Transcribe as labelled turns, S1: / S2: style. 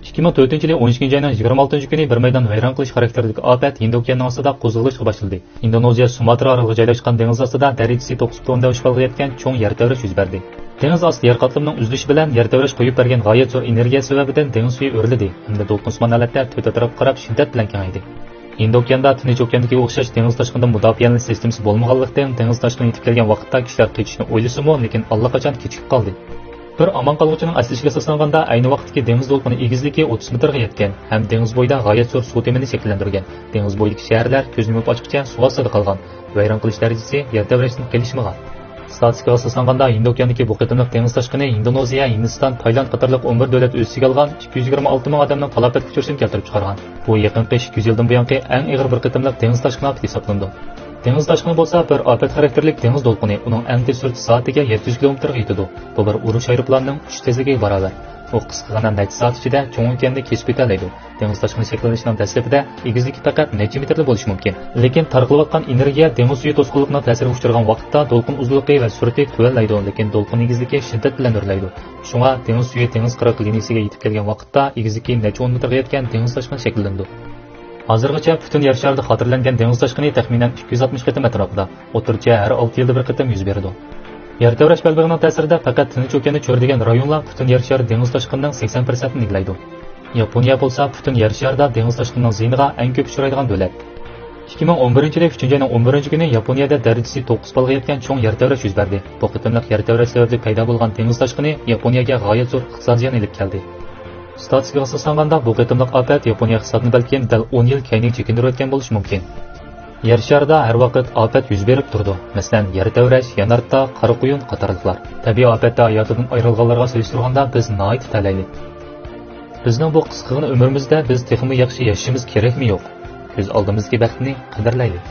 S1: 2004 yılı 12. ayının 26. günü bir meydan vayron qilish xarakterlik afat Hind okeani ostida qo'zg'alishga boshladi. Indoneziya Sumatra oroliga joylashgan dengiz ostida darajasi 9.10 ushqalga yetgan cho'ng yer tevrish yuz berdi. Dengiz osti yer qatlamining uzilishi bilan yer tevrish qo'yib bergan g'oyat zo'r energiya sababidan dengiz suvi o'rildi hamda to'lqinsimon holatda to'rt tarafga qarab shiddat bilan kengaydi. Hind okeanida Tinch okeaniga o'xshash dengiz toshqinida mudofaalash sistemasi bo'lmaganlikdan dengiz toshqini yetib kelgan vaqtda kishilar qechishni o'ylasimi, lekin allaqachon kechikib qoldi. Bir aman qalg'uchining aslishiga asoslanganda ayni vaqtdagi dengiz to'lqini egizligi 30 metrga yetgan ham dengiz bo'yida g'oyat zo'r suv temini shakllantirgan. Dengiz bo'yidagi shaharlar ko'zni yumib ochqicha suv ostida qolgan. Vayron qilish darajasi yer tevrashdan kelishmagan. Statistikaga asoslanganda Hind okeanidagi bu qitimliq dengiz toshqini Indoneziya, Hindiston, Tayland qatorliq 11 davlat o'z ichiga olgan 226 ming odamning talafotga uchrashini keltirib chiqargan. Bu yaqinqi 200 yildan buyongi eng og'ir bir qitimliq dengiz toshqini hisoblandi. Dengiz toshqini bo'lsa bir ofat xarakterlik dengiz to'lqini, uning eng tez sur'ati soatiga 700 km/ga yetadi. Bu bir urush aeroplanining uchish tezligiga barobar. Bu qisqagina necha soat ichida cho'ng okeanni kesib o'tadi. Dengiz toshqini shakllanishining dastlabida egizligi faqat necha metrli bo'lishi mumkin. Lekin tarqalayotgan energiya dengiz suvi to'sqinligining ta'siriga uchragan vaqtda to'lqin uzunligi va sur'ati tuvallaydi, lekin to'lqin egizligi shiddat bilan o'rlaydi. Shunga dengiz suvi dengiz qirg'oq liniyasiga yetib kelgan vaqtda egizligi necha 10 metrga yetgan dengiz toshqini shakllandi. Hozirgacha butun yer sharida xotirlangan dengiz toshqini taxminan 260 qitim atrofida, o'rtacha har 6 yilda bir qitim yuz beradi. Yer tevrash belbog'ining ta'sirida faqat Tinch okeani cho'rdigan rayonlar butun yer shari dengiz toshqinining 80% ni eglaydi. Yaponiya bo'lsa butun yer sharida dengiz toshqinining ziyniga eng ko'p uchraydigan davlat. 2011 yil 3 ayning 11 kuni Yaponiyada darajasi 9 balga yetgan cho'ng yer tevrash yuz berdi. Bu qitimliq yer tevrash sababli paydo bo'lgan dengiz toshqini Yaponiyaga g'oyat zo'r iqtisodiy ziyon elib keldi. Statistikaga asoslanganda bu qitimliq ofat Yaponiya iqtisodini balkim dal 10 yil keyinga chekindirib o'tgan bo'lishi mumkin. Yer sharida har vaqt ofat yuz berib turdi. Masalan, yer tevrash, yanarta, qora quyun qatorliqlar. Tabiiy ofatda hayotidan ayrilganlarga solishtirganda biz nihoyat talayli. Bizning bu qisqagina umrimizda biz texmi yaxshi yashashimiz kerakmi yo'q? Biz oldimizdagi baxtni qadrlaylik.